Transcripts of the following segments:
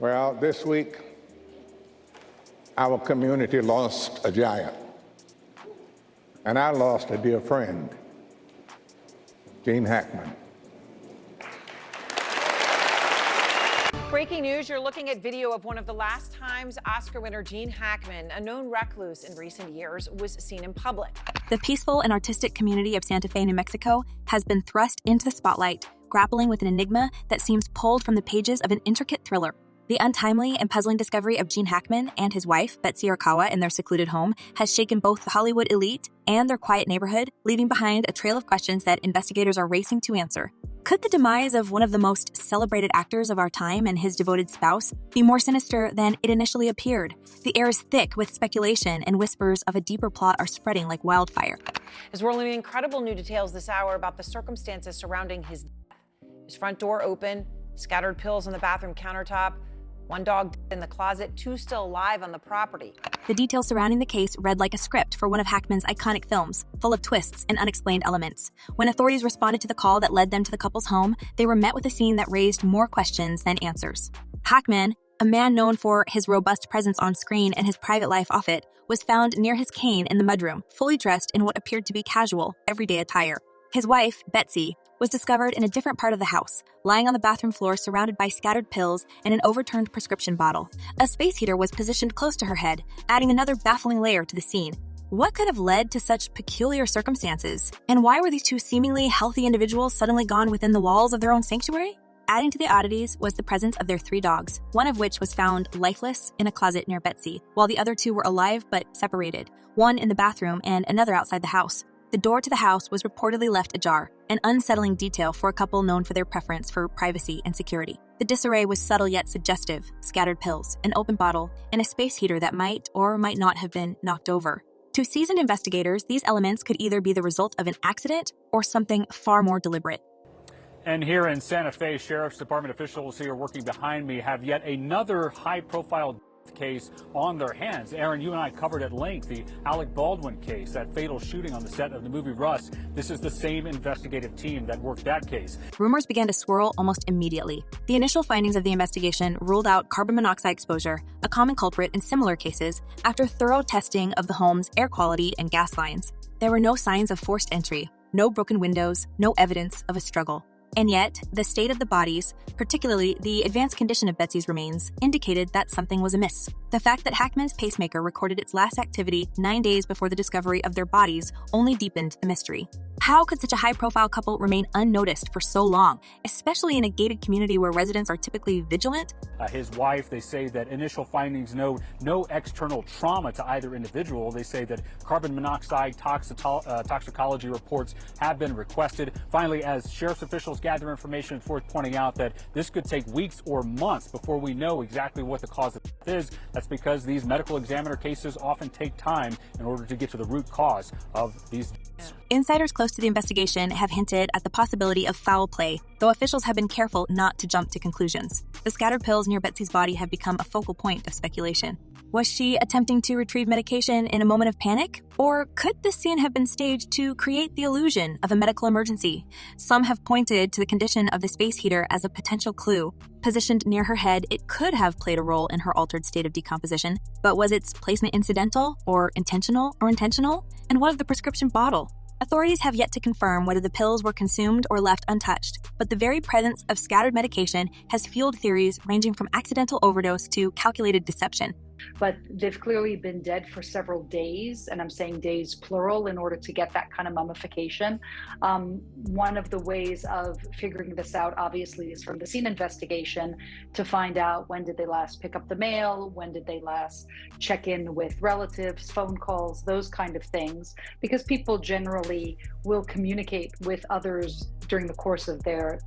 Well, this week, our community lost a giant, and I lost a dear friend, Gene Hackman. Breaking news, you're looking at video of one of the last times Oscar winner Gene Hackman, a known recluse in recent years, was seen in public. The peaceful and artistic community of Santa Fe, New Mexico, has been thrust into the spotlight, grappling with an enigma that seems pulled from the pages of an intricate thriller. The untimely and puzzling discovery of Gene Hackman and his wife, Betsy Arakawa, in their secluded home has shaken both the Hollywood elite and their quiet neighborhood, leaving behind a trail of questions that investigators are racing to answer. Could the demise of one of the most celebrated actors of our time and his devoted spouse be more sinister than it initially appeared? The air is thick with speculation, and whispers of a deeper plot are spreading like wildfire. As we're learning incredible new details this hour about the circumstances surrounding his death. His front door open, scattered pills on the bathroom countertop, one dog in the closet, two still alive on the property. The details surrounding the case read like a script for one of Hackman's iconic films, full of twists and unexplained elements. When authorities responded to the call that led them to the couple's home, they were met with a scene that raised more questions than answers. Hackman, a man known for his robust presence on screen and his private life off it, was found near his cane in the mudroom, fully dressed in what appeared to be casual, everyday attire. His wife, Betsy, was discovered in a different part of the house, lying on the bathroom floor surrounded by scattered pills and an overturned prescription bottle. A space heater was positioned close to her head, adding another baffling layer to the scene. What could have led to such peculiar circumstances? And why were these two seemingly healthy individuals suddenly gone within the walls of their own sanctuary? Adding to the oddities was the presence of their 3 dogs, one of which was found lifeless in a closet near Betsy, while the other 2 were alive but separated, one in the bathroom and another outside the house. The door to the house was reportedly left ajar, an unsettling detail for a couple known for their preference for privacy and security. The disarray was subtle yet suggestive: scattered pills, an open bottle, and a space heater that might or might not have been knocked over. To seasoned investigators, these elements could either be the result of an accident or something far more deliberate. And here in Santa Fe, Sheriff's Department officials here working behind me have yet another high-profile case on their hands. Aaron, you and I covered at length the Alec Baldwin case, that fatal shooting on the set of the movie Rust. This is the same investigative team that worked that case. Rumors began to swirl almost immediately. The initial findings of the investigation ruled out carbon monoxide exposure, a common culprit in similar cases, after thorough testing of the home's air quality and gas lines. There were no signs of forced entry, no broken windows, no evidence of a struggle. And yet, the state of the bodies, particularly the advanced condition of Betsy's remains, indicated that something was amiss. The fact that Hackman's pacemaker recorded its last activity 9 days before the discovery of their bodies only deepened the mystery. How could such a high-profile couple remain unnoticed for so long, especially in a gated community where residents are typically vigilant? His wife, they say that initial findings note no external trauma to either individual. They say that carbon monoxide toxicology reports have been requested. Finally, as sheriff's officials gather information, it's worth pointing out that this could take weeks or months before we know exactly what the cause of death is. That's because these medical examiner cases often take time in order to get to the root cause of these deaths. Insiders close to the investigation have hinted at the possibility of foul play, though officials have been careful not to jump to conclusions. The scattered pills near Betsy's body have become a focal point of speculation. Was she attempting to retrieve medication in a moment of panic? Or could this scene have been staged to create the illusion of a medical emergency? Some have pointed to the condition of the space heater as a potential clue. Positioned near her head, it could have played a role in her altered state of decomposition. But was its placement incidental or intentional? And what of the prescription bottle? Authorities have yet to confirm whether the pills were consumed or left untouched, but the very presence of scattered medication has fueled theories ranging from accidental overdose to calculated deception. But they've clearly been dead for several days, and I'm saying days plural in order to get that kind of mummification. One of the ways of figuring this out, obviously, is from the scene investigation to find out when did they last pick up the mail, when did they last check in with relatives, phone calls, those kind of things, because people generally will communicate with others during the course of their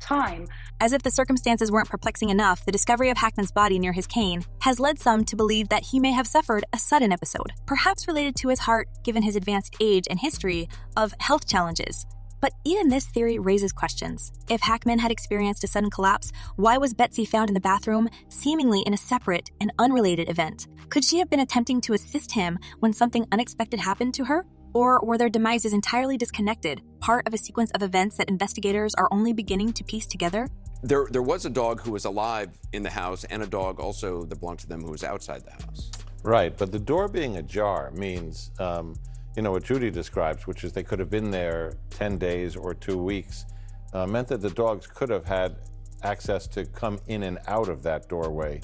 time. As if the circumstances weren't perplexing enough, the discovery of Hackman's body near his cane has led some to believe that he may have suffered a sudden episode, perhaps related to his heart given his advanced age and history of health challenges. But even this theory raises questions. If Hackman had experienced a sudden collapse, why was Betsy found in the bathroom, seemingly in a separate and unrelated event? Could she have been attempting to assist him when something unexpected happened to her? Or were their demises entirely disconnected, part of a sequence of events that investigators are only beginning to piece together? There was a dog who was alive in the house and a dog also that belonged to them who was outside the house. Right, but the door being ajar means, what Judy describes, which is they could have been there 10 days or 2 weeks, meant that the dogs could have had access to come in and out of that doorway.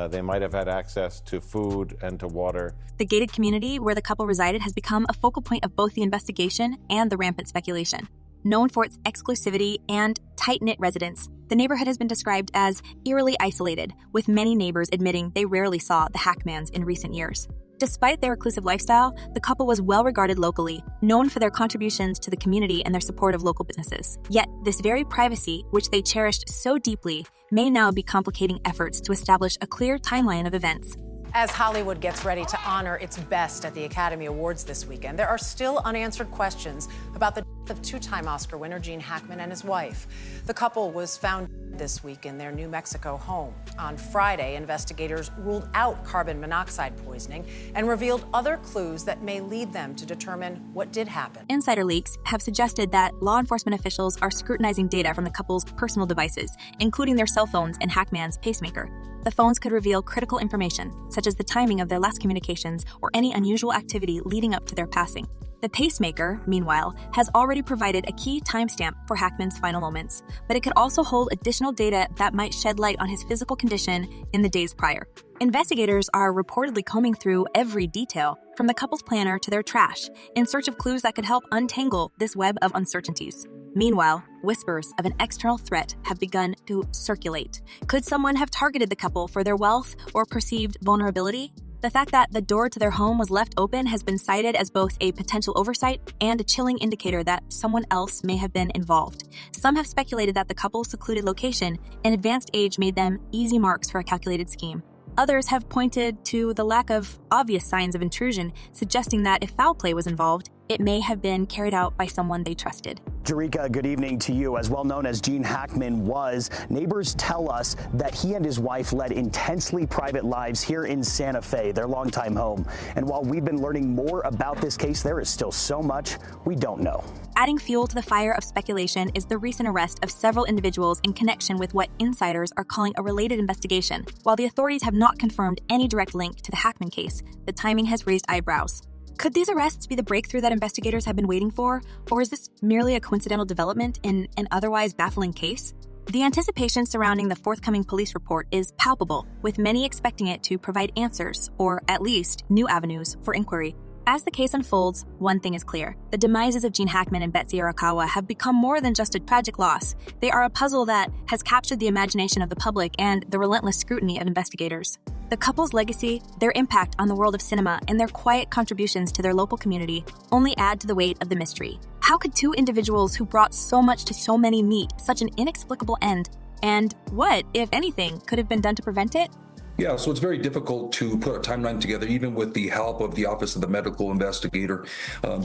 They might have had access to food and to water. The gated community where the couple resided has become a focal point of both the investigation and the rampant speculation. Known for its exclusivity and tight-knit residents, the neighborhood has been described as eerily isolated, with many neighbors admitting they rarely saw the Hackmans in recent years. Despite their reclusive lifestyle, the couple was well regarded locally, known for their contributions to the community and their support of local businesses. Yet, this very privacy, which they cherished so deeply, may now be complicating efforts to establish a clear timeline of events. As Hollywood gets ready to honor its best at the Academy Awards this weekend, there are still unanswered questions about the death of two-time Oscar winner Gene Hackman and his wife. The couple was found this week in their New Mexico home. On Friday, investigators ruled out carbon monoxide poisoning and revealed other clues that may lead them to determine what did happen. Insider leaks have suggested that law enforcement officials are scrutinizing data from the couple's personal devices, including their cell phones and Hackman's pacemaker. The phones could reveal critical information, such as the timing of their last communications or any unusual activity leading up to their passing. The pacemaker, meanwhile, has already provided a key timestamp for Hackman's final moments, but it could also hold additional data that might shed light on his physical condition in the days prior. Investigators are reportedly combing through every detail, from the couple's planner to their trash, in search of clues that could help untangle this web of uncertainties. Meanwhile, whispers of an external threat have begun to circulate. Could someone have targeted the couple for their wealth or perceived vulnerability? The fact that the door to their home was left open has been cited as both a potential oversight and a chilling indicator that someone else may have been involved. Some have speculated that the couple's secluded location and advanced age made them easy marks for a calculated scheme. Others have pointed to the lack of obvious signs of intrusion, suggesting that if foul play was involved, it may have been carried out by someone they trusted. Jerika, good evening to you. As well known as Gene Hackman was, neighbors tell us that he and his wife led intensely private lives here in Santa Fe, their longtime home. And while we've been learning more about this case, there is still so much we don't know. Adding fuel to the fire of speculation is the recent arrest of several individuals in connection with what insiders are calling a related investigation. While the authorities have not confirmed any direct link to the Hackman case, the timing has raised eyebrows. Could these arrests be the breakthrough that investigators have been waiting for, or is this merely a coincidental development in an otherwise baffling case? The anticipation surrounding the forthcoming police report is palpable, with many expecting it to provide answers, or at least new avenues for inquiry. As the case unfolds, one thing is clear. The demises of Gene Hackman and Betsy Arakawa have become more than just a tragic loss. They are a puzzle that has captured the imagination of the public and the relentless scrutiny of investigators. The couple's legacy, their impact on the world of cinema, and their quiet contributions to their local community only add to the weight of the mystery. How could two individuals who brought so much to so many meet such an inexplicable end? And what, if anything, could have been done to prevent it? Yeah, so it's very difficult to put a timeline together, even with the help of the Office of the Medical Investigator,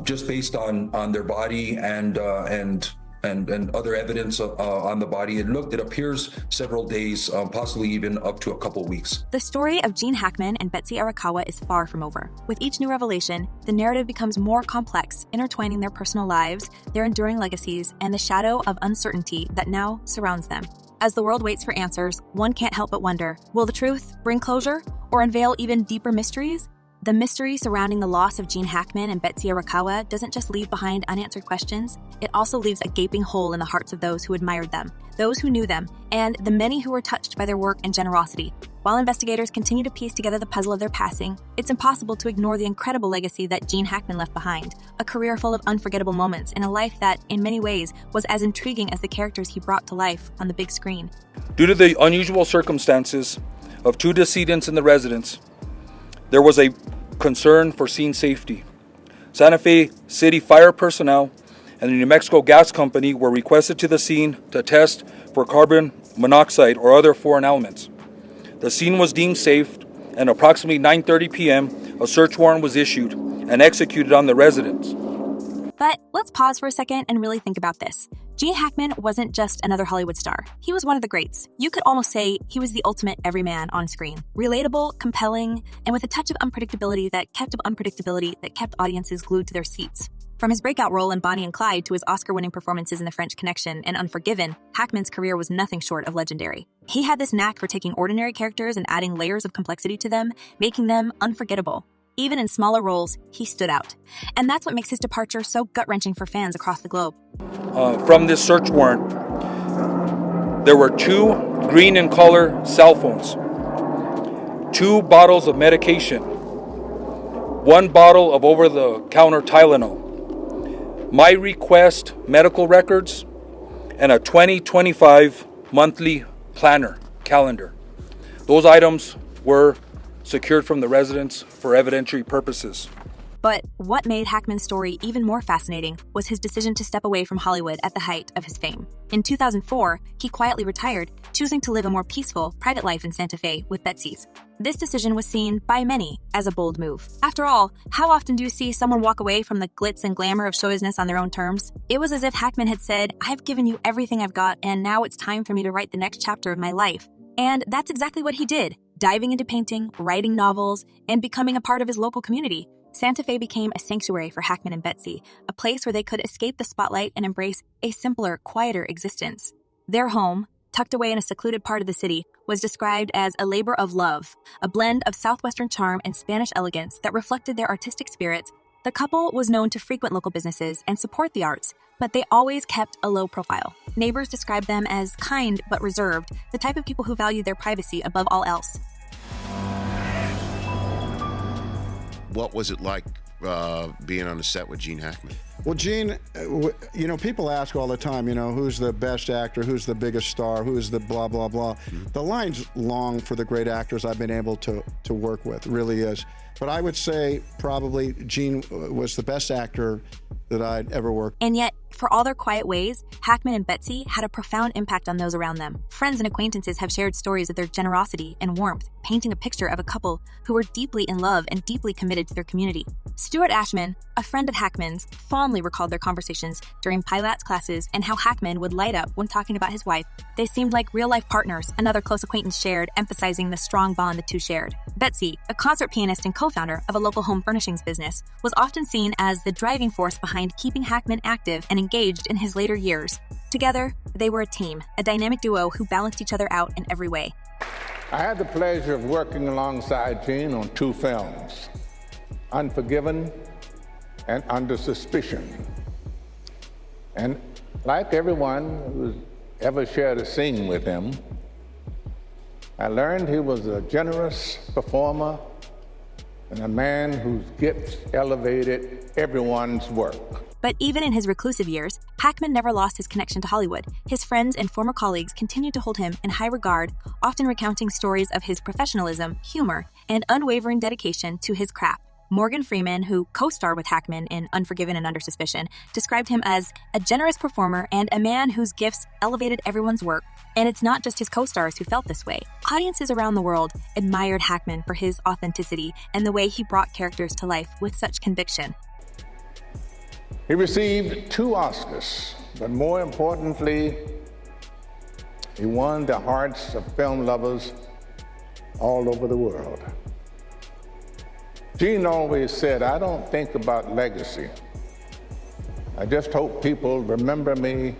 just based on their body and other evidence on the body. It appears several days, possibly even up to a couple weeks. The story of Gene Hackman and Betsy Arakawa is far from over. With each new revelation, the narrative becomes more complex, intertwining their personal lives, their enduring legacies, and the shadow of uncertainty that now surrounds them. As the world waits for answers, one can't help but wonder, will the truth bring closure or unveil even deeper mysteries? The mystery surrounding the loss of Gene Hackman and Betsy Arakawa doesn't just leave behind unanswered questions, it also leaves a gaping hole in the hearts of those who admired them, those who knew them, and the many who were touched by their work and generosity. While investigators continue to piece together the puzzle of their passing, it's impossible to ignore the incredible legacy that Gene Hackman left behind, a career full of unforgettable moments in a life that, in many ways, was as intriguing as the characters he brought to life on the big screen. Due to the unusual circumstances of two decedents in the residence, there was a concern for scene safety. Santa Fe City fire personnel and the New Mexico Gas Company were requested to the scene to test for carbon monoxide or other foreign elements. The scene was deemed safe, and approximately 9:30 p.m., a search warrant was issued and executed on the residence. But let's pause for a second and really think about this. Gene Hackman wasn't just another Hollywood star. He was one of the greats. You could almost say he was the ultimate everyman on screen. Relatable, compelling, and with a touch of unpredictability that kept audiences glued to their seats. From his breakout role in Bonnie and Clyde to his Oscar-winning performances in The French Connection and Unforgiven, Hackman's career was nothing short of legendary. He had this knack for taking ordinary characters and adding layers of complexity to them, making them unforgettable. Even in smaller roles, he stood out. And that's what makes his departure so gut-wrenching for fans across the globe. From this search warrant, there were 2 green in color cell phones, 2 bottles of medication, 1 bottle of over-the-counter Tylenol, my request medical records, and a 2025 monthly planner calendar. Those items were secured from the residence for evidentiary purposes. But what made Hackman's story even more fascinating was his decision to step away from Hollywood at the height of his fame. In 2004, he quietly retired, choosing to live a more peaceful, private life in Santa Fe with Betsy's. This decision was seen by many as a bold move. After all, how often do you see someone walk away from the glitz and glamour of show business on their own terms? It was as if Hackman had said, "I've given you everything I've got, and now it's time for me to write the next chapter of my life." And that's exactly what he did, diving into painting, writing novels, and becoming a part of his local community. Santa Fe became a sanctuary for Hackman and Betsy, a place where they could escape the spotlight and embrace a simpler, quieter existence. Their home, tucked away in a secluded part of the city, was described as a labor of love, a blend of Southwestern charm and Spanish elegance that reflected their artistic spirits. The couple was known to frequent local businesses and support the arts, but they always kept a low profile. Neighbors described them as kind but reserved, the type of people who valued their privacy above all else. What was it like being on the set with Gene Hackman? Well, Gene, people ask all the time, who's the best actor, who's the biggest star, who's the blah, blah, blah. The line's long for the great actors I've been able to work with, really is. But I would say probably Gene was the best actor that I'd ever worked. And yet, for all their quiet ways, Hackman and Betsy had a profound impact on those around them. Friends and acquaintances have shared stories of their generosity and warmth, painting a picture of a couple who were deeply in love and deeply committed to their community. Stuart Ashman, a friend of Hackman's, fondly recalled their conversations during Pilates classes and how Hackman would light up when talking about his wife. They seemed like real-life partners, another close acquaintance shared, emphasizing the strong bond the two shared. Betsy, a concert pianist and co-founder of a local home furnishings business, was often seen as the driving force behind keeping Hackman active and engaged in his later years. Together, they were a team, a dynamic duo who balanced each other out in every way. I had the pleasure of working alongside Gene on 2 films, Unforgiven and Under Suspicion. And like everyone who's ever shared a scene with him, I learned he was a generous performer and a man whose gifts elevated everyone's work. But even in his reclusive years, Hackman never lost his connection to Hollywood. His friends and former colleagues continued to hold him in high regard, often recounting stories of his professionalism, humor, and unwavering dedication to his craft. Morgan Freeman, who co-starred with Hackman in Unforgiven and Under Suspicion, described him as a generous performer and a man whose gifts elevated everyone's work. And it's not just his co-stars who felt this way. Audiences around the world admired Hackman for his authenticity and the way he brought characters to life with such conviction. He received 2 Oscars, but more importantly, he won the hearts of film lovers all over the world. Gene always said, "I don't think about legacy. I just hope people remember me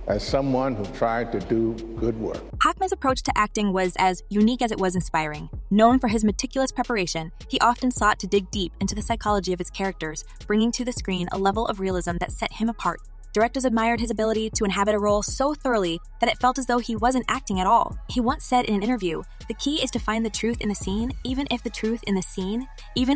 as someone who tried to do good work." Hackman's approach to acting was as unique as it was inspiring. Known for his meticulous preparation, he often sought to dig deep into the psychology of his characters, bringing to the screen a level of realism that set him apart. Directors admired his ability to inhabit a role so thoroughly that it felt as though he wasn't acting at all. He once said in an interview, "The key is to find the truth in the scene, even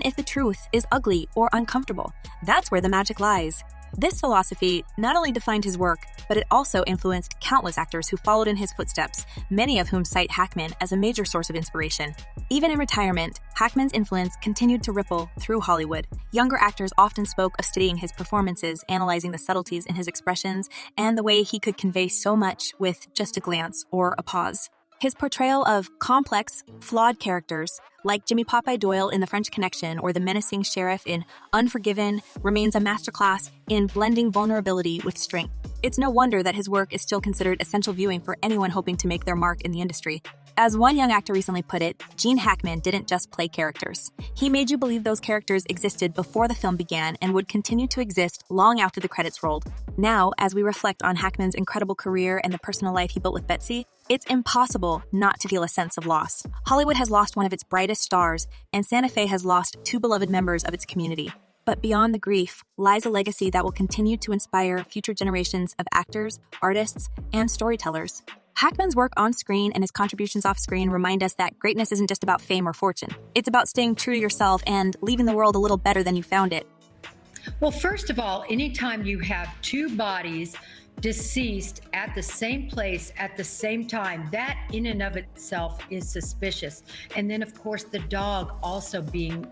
if the truth is ugly or uncomfortable. That's where the magic lies." This philosophy not only defined his work, but it also influenced countless actors who followed in his footsteps, many of whom cite Hackman as a major source of inspiration. Even in retirement, Hackman's influence continued to ripple through Hollywood. Younger actors often spoke of studying his performances, analyzing the subtleties in his expressions, and the way he could convey so much with just a glance or a pause. His portrayal of complex, flawed characters, like Jimmy Popeye Doyle in The French Connection or the menacing sheriff in Unforgiven, remains a masterclass in blending vulnerability with strength. It's no wonder that his work is still considered essential viewing for anyone hoping to make their mark in the industry. As one young actor recently put it, Gene Hackman didn't just play characters. He made you believe those characters existed before the film began and would continue to exist long after the credits rolled. Now, as we reflect on Hackman's incredible career and the personal life he built with Betsy, it's impossible not to feel a sense of loss. Hollywood has lost one of its brightest stars, and Santa Fe has lost two beloved members of its community. But beyond the grief lies a legacy that will continue to inspire future generations of actors, artists, and storytellers. Hackman's work on screen and his contributions off screen remind us that greatness isn't just about fame or fortune. It's about staying true to yourself and leaving the world a little better than you found it. Well, first of all, anytime you have two bodies deceased at the same place at the same time, that in and of itself is suspicious. And then, of course, the dog also being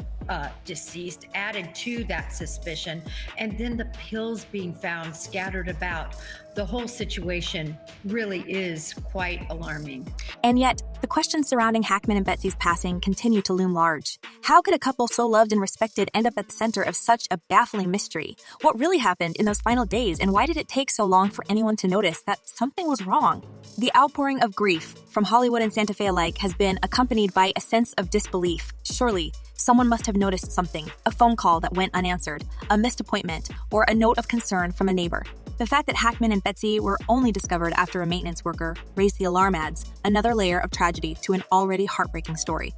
deceased added to that suspicion. And then the pills being found scattered about. The whole situation really is quite alarming. And yet, the questions surrounding Hackman and Betsy's passing continue to loom large. How could a couple so loved and respected end up at the center of such a baffling mystery? What really happened in those final days, and why did it take so long for anyone to notice that something was wrong? The outpouring of grief from Hollywood and Santa Fe alike has been accompanied by a sense of disbelief. Surely, someone must have noticed something, a phone call that went unanswered, a missed appointment, or a note of concern from a neighbor. The fact that Hackman and Betsy were only discovered after a maintenance worker raised the alarm adds another layer of tragedy to an already heartbreaking story.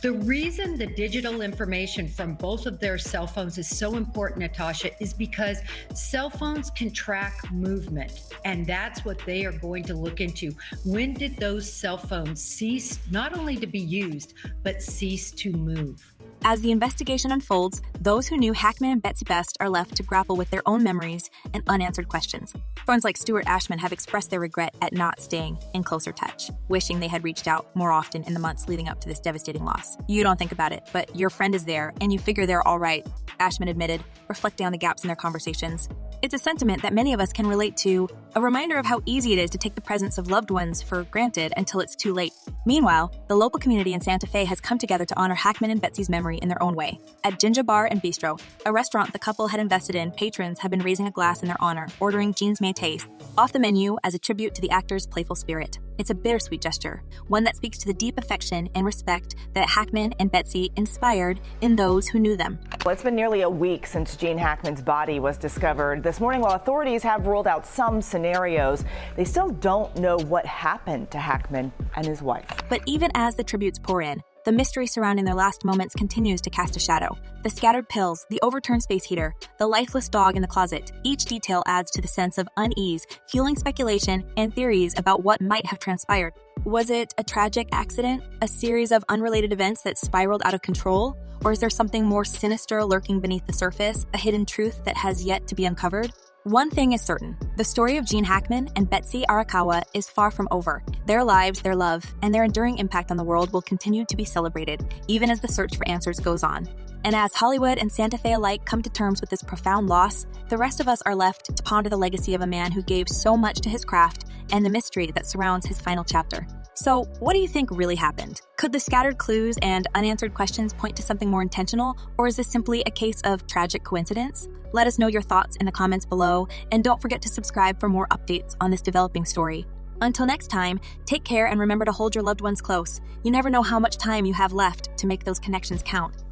The reason the digital information from both of their cell phones is so important, Natasha, is because cell phones can track movement, and that's what they are going to look into. When did those cell phones cease not only to be used, but cease to move? As the investigation unfolds, those who knew Hackman and Betsy best are left to grapple with their own memories and unanswered questions. Friends like Stuart Ashman have expressed their regret at not staying in closer touch, wishing they had reached out more often in the months leading up to this devastating loss. You don't think about it, but your friend is there, and you figure they're all right, Ashman admitted, reflecting on the gaps in their conversations. It's a sentiment that many of us can relate to, a reminder of how easy it is to take the presence of loved ones for granted until it's too late. Meanwhile, the local community in Santa Fe has come together to honor Hackman and Betsy's memory in their own way. At Ginger Bar and Bistro, a restaurant the couple had invested in, patrons have been raising a glass in their honor, ordering Gene's Métis off the menu as a tribute to the actor's playful spirit. It's a bittersweet gesture, one that speaks to the deep affection and respect that Hackman and Betsy inspired in those who knew them. Well, it's been nearly a week since Gene Hackman's body was discovered. This morning, while authorities have ruled out some scenarios, they still don't know what happened to Hackman and his wife. But even as the tributes pour in, the mystery surrounding their last moments continues to cast a shadow. The scattered pills, the overturned space heater, the lifeless dog in the closet, each detail adds to the sense of unease, fueling speculation and theories about what might have transpired. Was it a tragic accident, a series of unrelated events that spiraled out of control? Or is there something more sinister lurking beneath the surface, a hidden truth that has yet to be uncovered? One thing is certain, the story of Gene Hackman and Betsy Arakawa is far from over. Their lives, their love, and their enduring impact on the world will continue to be celebrated, even as the search for answers goes on. And as Hollywood and Santa Fe alike come to terms with this profound loss, the rest of us are left to ponder the legacy of a man who gave so much to his craft and the mystery that surrounds his final chapter. So, what do you think really happened? Could the scattered clues and unanswered questions point to something more intentional, or is this simply a case of tragic coincidence? Let us know your thoughts in the comments below, and don't forget to subscribe for more updates on this developing story. Until next time, take care and remember to hold your loved ones close. You never know how much time you have left to make those connections count.